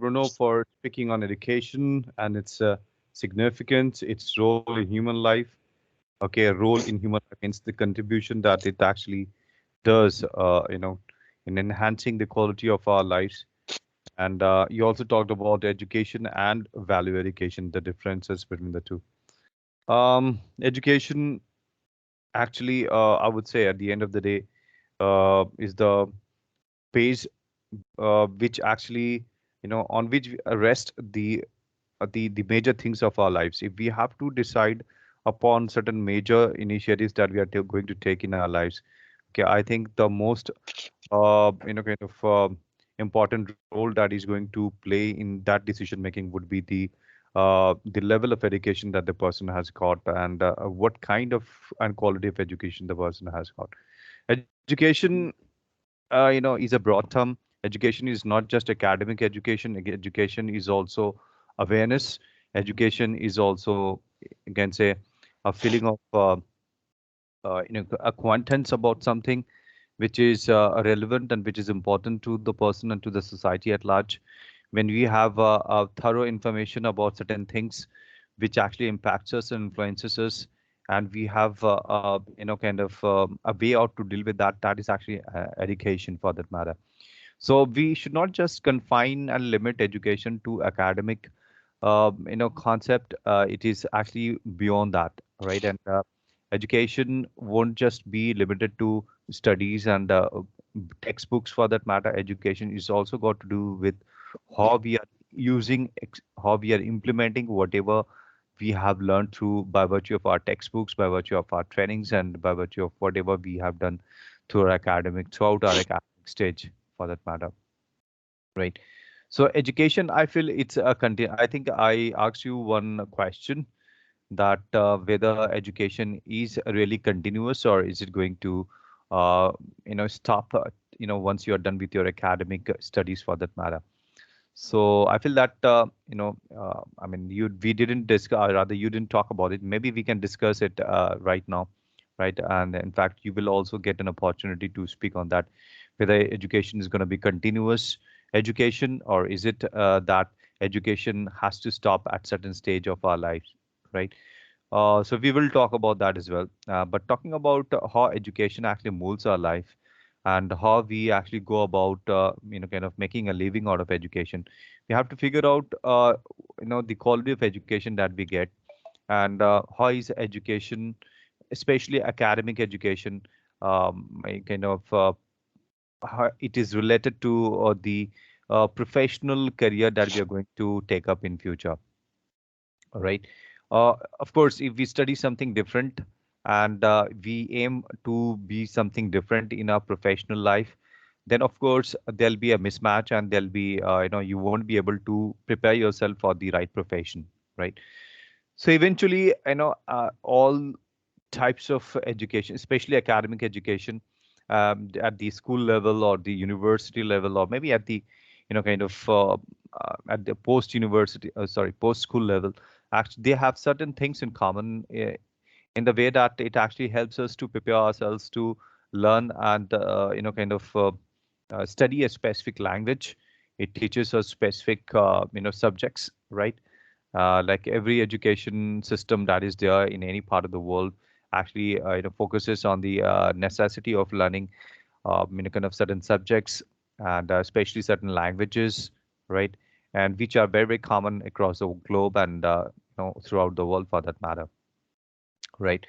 Bruno, for speaking on education and its significance, its role in human life. Okay, a role in human life means the contribution that it actually does, in enhancing the quality of our lives. And you also talked about education and value education, the differences between the two. Education, actually, I would say at the end of the day, is the base which actually, on which we rest the major things of our lives. If we have to decide upon certain major initiatives that we are going to take in our lives, okay, I think the most kind of important role that is going to play in that decision making would be the level of education that the person has got, and what kind of and quality of education the person has got. Education, is a broad term. Education is not just academic education. Education is also awareness. Education is also, you can say, a feeling of acquaintance about something which is relevant and which is important to the person and to the society at large. When we have thorough information about certain things which actually impacts us and influences us, and we have kind of a way out to deal with that, that is actually education for that matter. So we should not just confine and limit education to academic concept. It is actually beyond that, right? And education won't just be limited to studies and textbooks for that matter. Education is also got to do with how we are how we are implementing whatever we have learned through by virtue of our textbooks, by virtue of our trainings, and by virtue of whatever we have done throughout our academic stage for that matter, right? So education, I feel it's a I think I asked you one question that whether education is really continuous or is it going to stop once you're done with your academic studies for that matter. So I feel that I mean, we didn't discuss, or rather you didn't talk about it. Maybe we can discuss it right now, right? And in fact, you will also get an opportunity to speak on that, whether education is going to be continuous education, or is it that education has to stop at certain stage of our lives, right? So we will talk about that as well. But talking about how education actually molds our life and how we actually go about, kind of making a living out of education, we have to figure out, the quality of education that we get, and how is education, especially academic education, kind of how it is related to the professional career that we are going to take up in future. All right. Of course, if we study something different and we aim to be something different in our professional life, then of course there'll be a mismatch, and there'll be, you won't be able to prepare yourself for the right profession, right? So eventually, all types of education, especially academic education, at the school level or the university level, or maybe at the, kind of at the post school level, actually they have certain things in common, in the way that it actually helps us to prepare ourselves to learn and, kind of study a specific language. It teaches us specific, subjects, right? Like every education system that is there in any part of the world actually focuses on the necessity of learning kind of certain subjects, and especially certain languages, right? And which are very, very common across the globe, and throughout the world for that matter, right?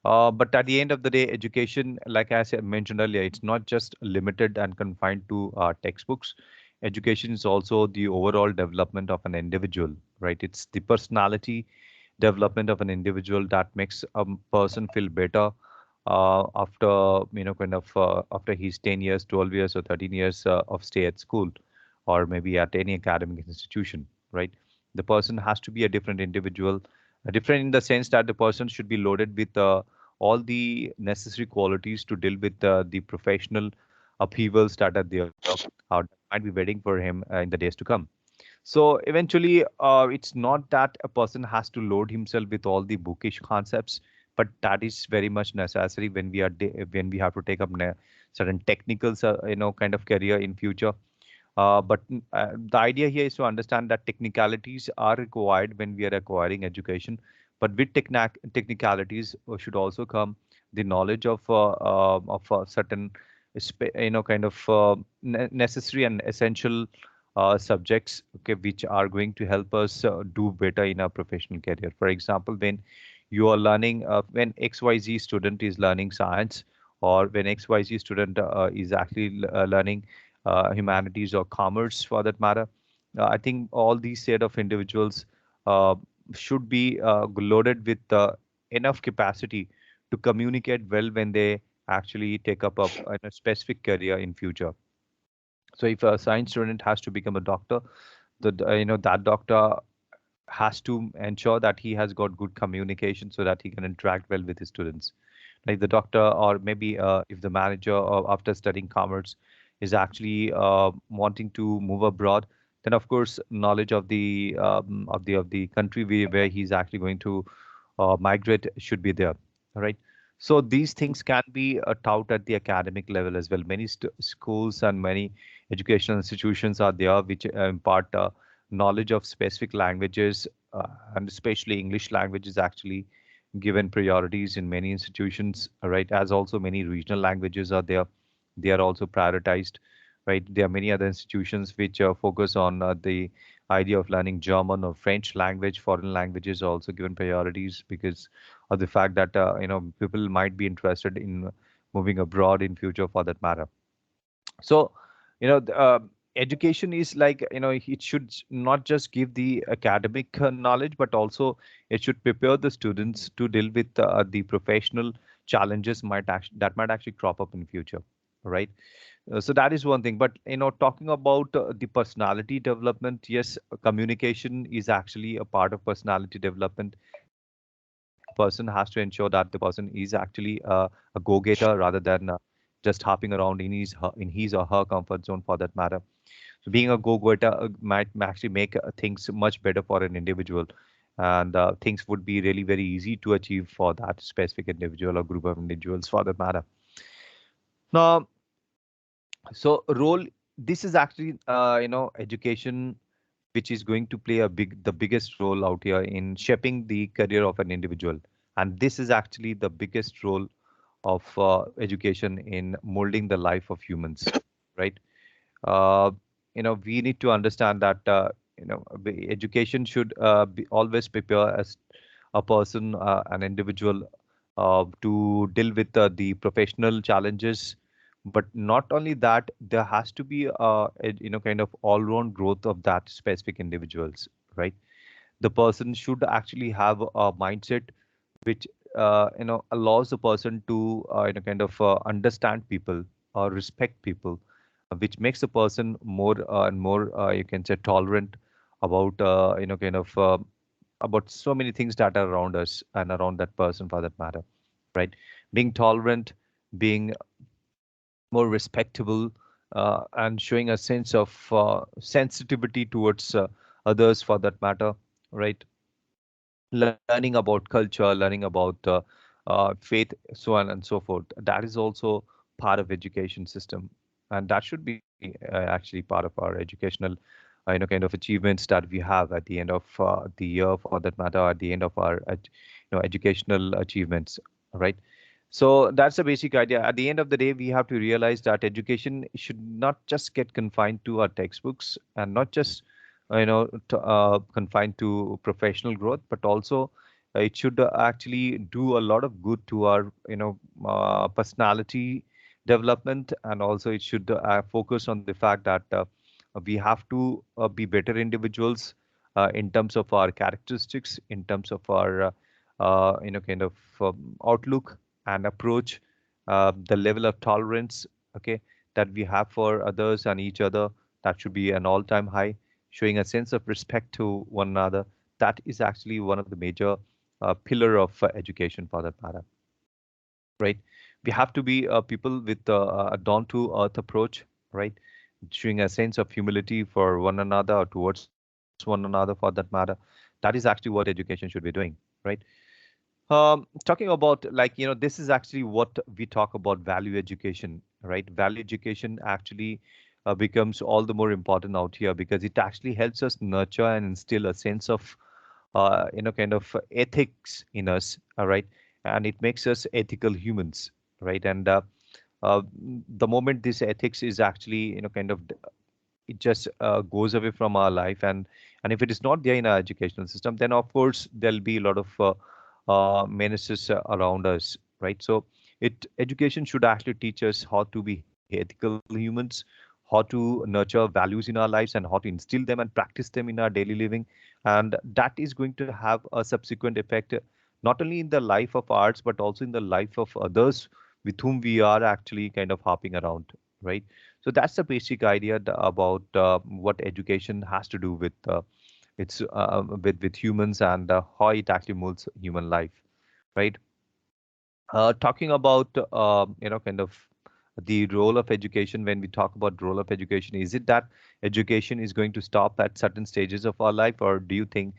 But at the end of the day, education, like I said, mentioned earlier, it's not just limited and confined to textbooks. Education is also the overall development of an individual, right? It's the personality development of an individual that makes a person feel better after, kind of after his 10 years, 12 years, or 13 years of stay at school, or maybe at any academic institution, right? The person has to be a different individual, different in the sense that the person should be loaded with all the necessary qualities to deal with the professional upheavals that are there, that might be waiting for him in the days to come. So eventually, it's not that a person has to load himself with all the bookish concepts, but that is very much necessary when we are when we have to take up certain technical, kind of career in future. But the idea here is to understand that technicalities are required when we are acquiring education. But with technicalities should also come the knowledge of certain, kind of necessary and essential subjects, okay, which are going to help us do better in our professional career. For example, when you are learning, when XYZ student is learning science, or when XYZ student is actually learning humanities or commerce for that matter. I think all these set of individuals uh, should be loaded with enough capacity to communicate well when they actually take up a specific career in future. So if a science student has to become a doctor, that doctor has to ensure that he has got good communication so that he can interact well with his students, like the doctor, or maybe if the manager, after studying commerce, is actually wanting to move abroad, then of course knowledge of the country where he's actually going to migrate should be there, right? So these things can be taught at the academic level as well. Many schools and many educational institutions are there which impart knowledge of specific languages, and especially English language is actually given priorities in many institutions, right? As also many regional languages are there, they are also prioritized, right? There are many other institutions which focus on the idea of learning German or French language. Foreign languages are also given priorities because of the fact that people might be interested in moving abroad in future for that matter. So, education is like, it should not just give the academic knowledge, but also it should prepare the students to deal with the professional challenges that might actually crop up in future, right? So that is one thing. But talking about the personality development, yes, communication is actually a part of personality development. Person has to ensure that the person is actually a go-getter rather than just hopping around in his or her comfort zone for that matter. So being a go-getter might actually make things much better for an individual, and things would be really very easy to achieve for that specific individual or group of individuals for that matter. Now, so role, this is actually education which is going to play the biggest role out here in shaping the career of an individual, and this is actually the biggest role of education in molding the life of humans, right? uh, we need to understand that education should always prepare as a person, an individual, to deal with the professional challenges. But not only that, there has to be kind of all-round growth of that specific individuals, right? The person should actually have a mindset which allows the person to kind of understand people or respect people, which makes the person more and more, you can say, tolerant about kind of about so many things that are around us and around that person for that matter, right? Being tolerant, being more respectable, and showing a sense of sensitivity towards others for that matter, right? Learning about culture, learning about faith, so on and so forth. That is also part of education system, and that should be actually part of our educational, kind of achievements that we have at the end of the year, for that matter, at the end of our, educational achievements, right? So that's the basic idea. At the end of the day, we have to realize that education should not just get confined to our textbooks, and not just confined to professional growth, but also it should actually do a lot of good to our personality development, and also it should focus on the fact that we have to be better individuals in terms of our characteristics, in terms of our kind of outlook and approach, the level of tolerance, okay, that we have for others and each other. That should be an all-time high. Showing a sense of respect to one another, that is actually one of the major pillar of education for that matter, right? We have to be people with a down to earth approach, right? Showing a sense of humility for one another or towards one another for that matter. That is actually what education should be doing, right? Talking about, like, this is actually what we talk about value education, right? Value education actually becomes all the more important out here, because it actually helps us nurture and instill a sense of kind of ethics in us, all right, and it makes us ethical humans, right? And uh, the moment this ethics is actually kind of it just goes away from our life, and if it is not there in our educational system, then of course there'll be a lot of menaces around us, right? So it education should actually teach us how to be ethical humans, how to nurture values in our lives, and how to instill them and practice them in our daily living. And that is going to have a subsequent effect, not only in the life of ours, but also in the life of others with whom we are actually kind of hopping around, right? So that's the basic idea about what education has to do with with humans, and how it actually molds human life, right? Talking about kind of the role of education. When we talk about role of education, is it that education is going to stop at certain stages of our life, or do you think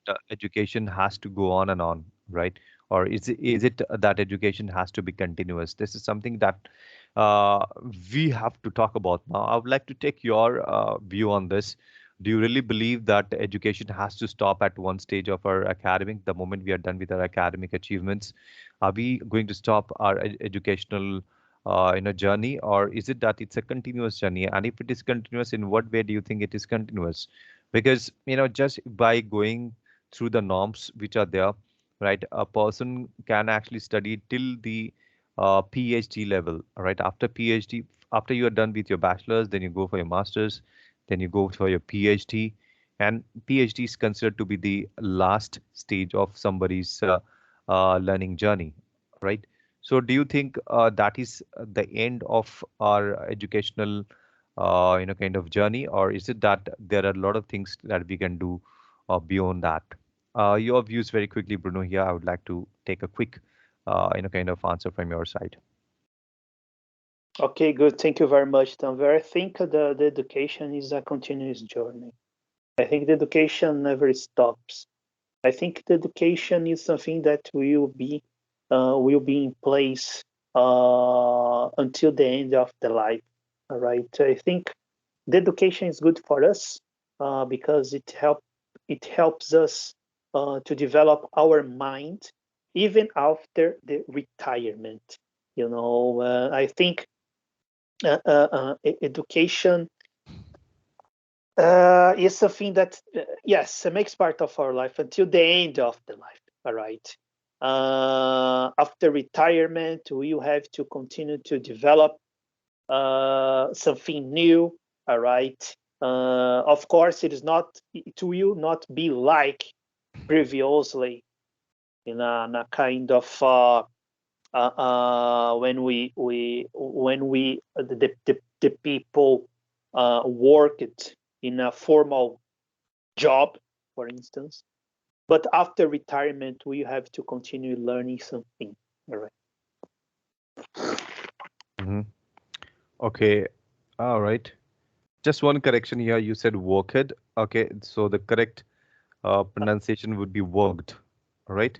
that education has to go on and on, right? Or is it that education has to be continuous? This is something that uh, we have to talk about now. I would like to take your view on this. Do you really believe that education has to stop at one stage of our academic, the moment we are done with our academic achievements? Are we going to stop our educational journey, or is it that it's a continuous journey? And if it is continuous, in what way do you think it is continuous? Because just by going through the norms which are there, right, a person can actually study till the PhD level, right? After PhD, after you are done with your bachelor's, then you go for your master's, then you go for your PhD, and PhD is considered to be the last stage of somebody's learning journey, right? So, do you think that is the end of our educational, kind of journey, or is it that there are a lot of things that we can do beyond that? Your views very quickly, Bruno. Here, I would like to take a quick, kind of answer from your side. Okay, good. Thank you very much, Tanver. I think the education is a continuous journey. I think the education never stops. I think the education is something that will be in place until the end of the life. All right. I think the education is good for us because it helps us to develop our mind even after the retirement. I think education is something that, yes, it makes part of our life until the end of the life. All right. After retirement, we will have to continue to develop something new. All right. Of course, it will not be like previously in a kind of when we the people worked in a formal job, for instance. But after retirement, we have to continue learning something. All right. Hmm. Okay. All right. Just one correction here. You said worked. Okay. So the correct pronunciation would be worked. All right.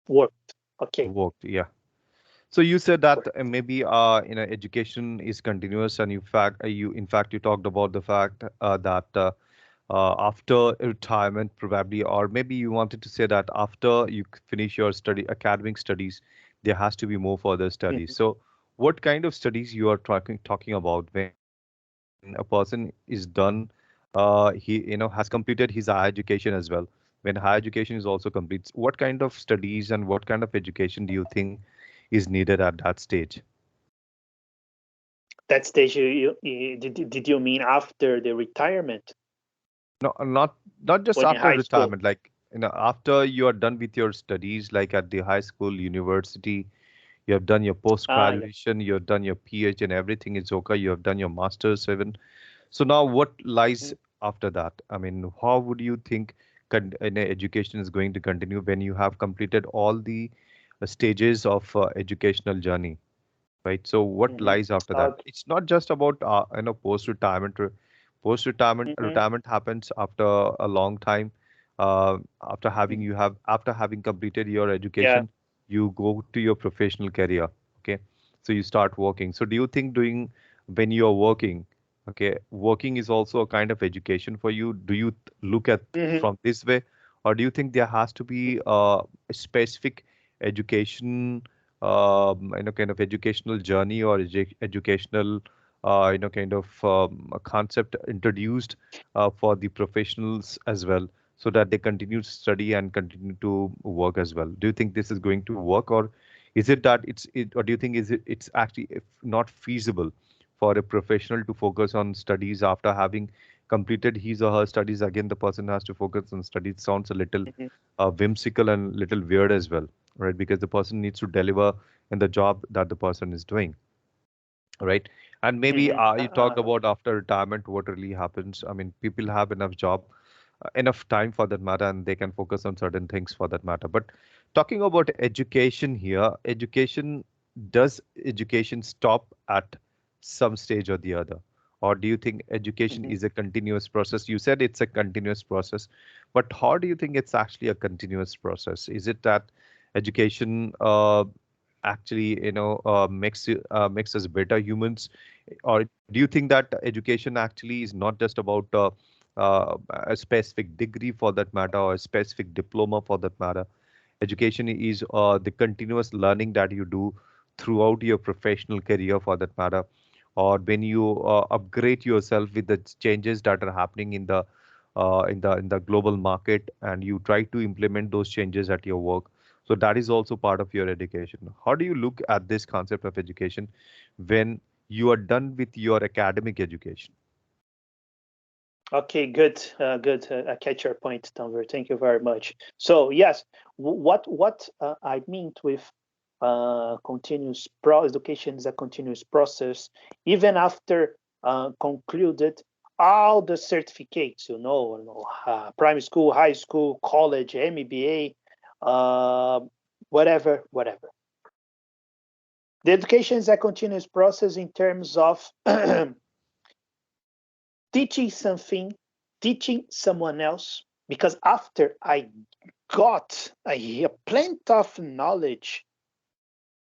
Worked. Okay. Worked. Yeah. So you said that Worked. maybe education is continuous, and in fact you talked about the fact that after retirement probably, or maybe you wanted to say that after you finish your academic studies, there has to be more further studies. Mhm. So what kind of studies you are talking about when a person is done? He has completed his higher education as well. When higher education is also complete, what kind of studies and what kind of education do you think is needed at that stage? That stage, did you mean after the retirement No, not just when in after high school? retirement, like after you are done with your studies, like at the high school, university, you have done your post Ah, yeah. graduation, you have done your PhD, and everything is okay. You have done your master's even. So now, what lies Mhm. after that? I mean, how would you think education is going to continue when you have completed all the stages of educational journey, right? So what Mhm. lies after that? Okay. It's not just about post retirement. Post retirement Mhm. retirement happens after a long time. After having Mhm. you have after having completed your Yeah. education, you go to your professional career. Okay, so you start working. So do you think doing when you are working? Okay, working is also a kind of education for you. Do you look at Mhm. from this way, or do you think there has to be a specific education, kind of educational journey or educational, kind of a concept introduced for the professionals as well, so that they continue to study and continue to work as well? Do you think this is going to work, or is it that or do you think it's actually if not feasible for a professional to focus on studies after having completed his or her studies? Again, the person has to focus on studies. Sounds a little Mhm. whimsical and little weird as well, right? Because the person needs to deliver in the job that the person is doing, right? And maybe Mhm. you talked about after retirement, what really happens. I mean, people have enough job, enough time for that matter, and they can focus on certain things for that matter. But talking about education here, does education stop at some stage or the other? Or do you think education Mhm. is a continuous process? You said it's a continuous process, but how do you think it's actually a continuous process? Is it that education actually, makes us better humans, or do you think that education actually is not just about a specific degree for that matter, or a specific diploma for that matter? Education is the continuous learning that you do throughout your professional career for that matter, or when you upgrade yourself with the changes that are happening in the global market, and you try to implement those changes at your work. So that is also part of your education. How do you look at this concept of education when you are done with your academic education? Okay, good, good. I catch your point, Tanver. Thank you very much. So yes, what I meant with continuous pro education is a continuous process, even after concluded all the certificates. Primary school, high school, college, MBA, whatever. The education is a continuous process in terms of teaching something, teaching someone else, because after I got a plenty of knowledge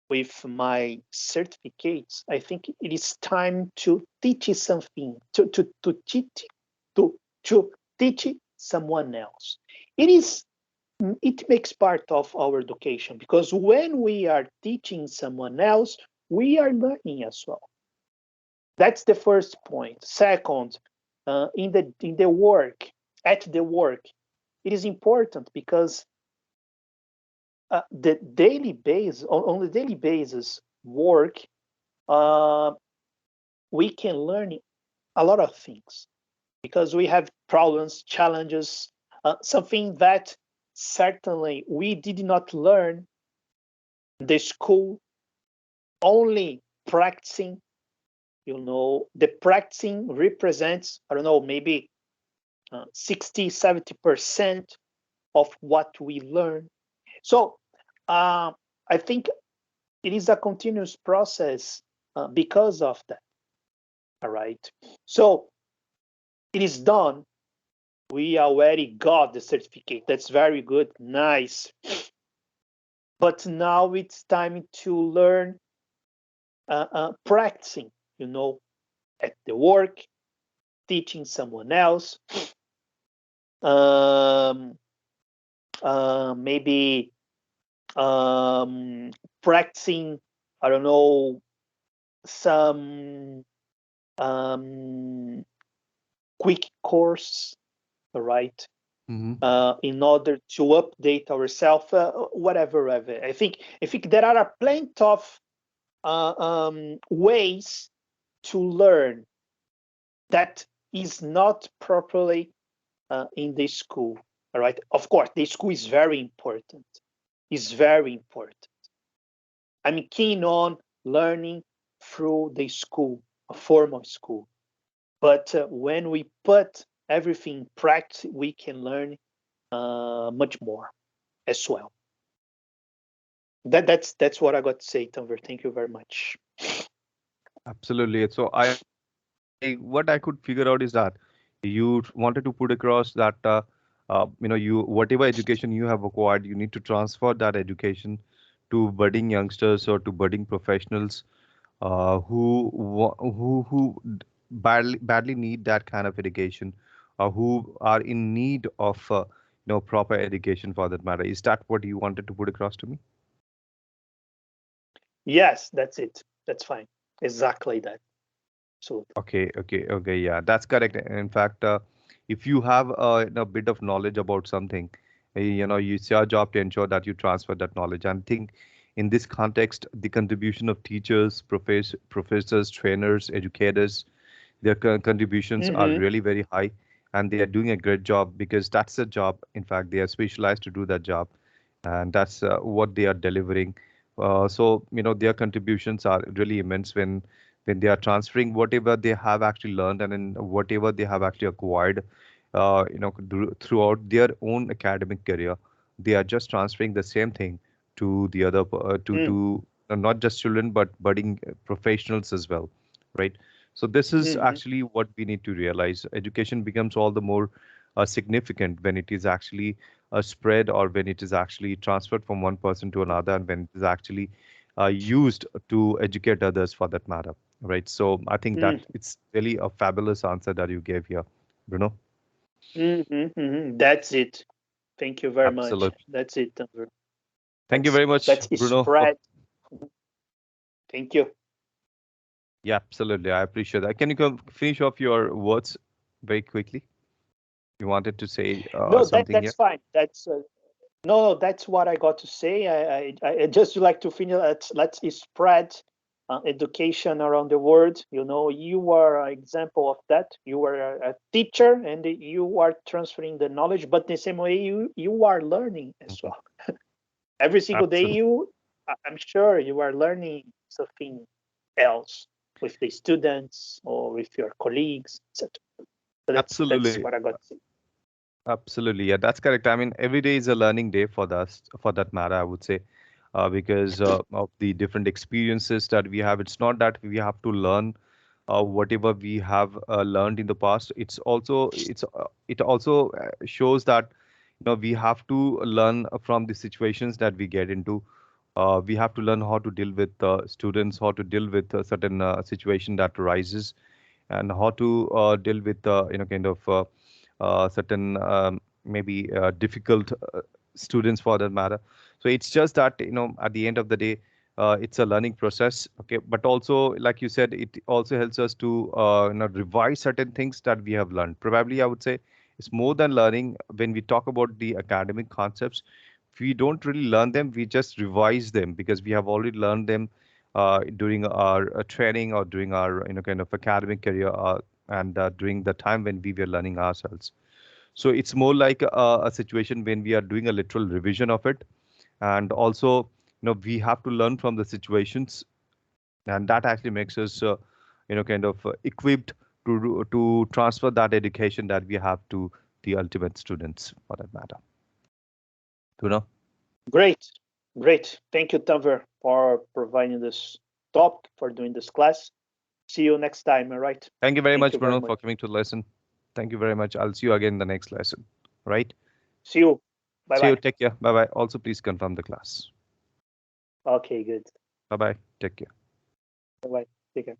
with my certificates, I think it is time to teach something, to to teach someone else. It is it makes part of our education, because when we are teaching someone else, we are learning as well. That's the first point. Second, in the work, at the work, it is important because the daily base on the daily basis work, uh, we can learn a lot of things because we have problems, challenges, something that certainly we did not learn in the school, only practicing. The practicing represents, I don't know, maybe 60, 70% of what we learn. So I think it is a continuous process because of that. All right. So it is done. We already got the certificate. That's very good. Nice. But now it's time to learn practicing, at the work, teaching someone else, um, maybe practicing, I don't know, some um, quick course, right? Hmm. In order to update ourselves, whatever. I think there are plenty of ways to learn that is not properly in the school. All right. Of course, the school is very important. Is very important. I'm keen on learning through the school, a formal school. But when we put everything in practice, we can learn much more as well. That's what I got to say, Tanver. Thank you very much. Absolutely. So what I could figure out is that you wanted to put across that you whatever education you have acquired, you need to transfer that education to budding youngsters or to budding professionals who badly need that kind of education, or who are in need of proper education for that matter. Is that what you wanted to put across to me? Yes, that's it. That's fine. Exactly that. So Okay. Yeah, that's correct. In fact, if you have a bit of knowledge about something, it's your job to ensure that you transfer that knowledge. And I think in this context, the contribution of teachers, professors, trainers, educators, their contributions are hmm really very high, and they are doing a great job because that's the job. In fact, they are specialized to do that job, and that's what they are delivering. So their contributions are really immense when they are transferring whatever they have actually learned and in whatever they have actually acquired, throughout their own academic career. They are just transferring the same thing to the other to not just children but budding professionals as well, right? So this is hmm actually what we need to realize. Education becomes all the more significant when it is actually spread, or when it is actually transferred from one person to another, and when it is actually used to educate others for that matter, right? So I think that hmm it's really a fabulous answer that you gave here, Bruno. That's it. Thank you very much. Absolutely. That's it, Tanver. Thank you very much, Let's Bruno. spread. Thank you. Yeah, absolutely. I appreciate that. Can you finish off your words very quickly? You wanted to say No, something that's here? fine. That's no, that's what I got to say. I just like to finish. Let's spread education around the world. You are an example of that. You are a teacher, and you are transferring the knowledge. But the same way, you are learning as Mhm. well. Every single day, Absolutely. I'm sure you are learning something else with the students or with your colleagues, etc. So that's Absolutely. what I got to say. Absolutely. Yeah, that's correct. I mean, every day is a learning day for us, for that matter, I would say, because of the different experiences that we have. It's not that we have to learn whatever we have learned in the past. It also shows that we have to learn from the situations that we get into. We have to learn how to deal with students, how to deal with a certain situation that arises, and how to deal with kind of certain maybe difficult students for that matter. So it's just that at the end of the day, it's a learning process. Okay, but also like you said, it also helps us to revise certain things that we have learned. Probably I would say it's more than learning. When we talk about the academic concepts, we don't really learn them, we just revise them because we have already learned them during our training, or during our kind of academic career, and during the time when we were learning ourselves. So it's more like a situation when we are doing a literal revision of it, and also we have to learn from the situations, and that actually makes us kind of equipped to transfer that education that we have to the ultimate students for that matter. You know. Great, great. Thank you, Tanver, for providing this topic, for doing this class. See you next time, all right? Thank you very Thank much, you very Bruno, for much. coming to the lesson. Thank you very much. I'll see you again in the next lesson. Right? See you. Bye See you. bye. Take care. Bye bye. Also, please confirm the class. Okay, good. Bye bye. Take care. Bye bye. Take care.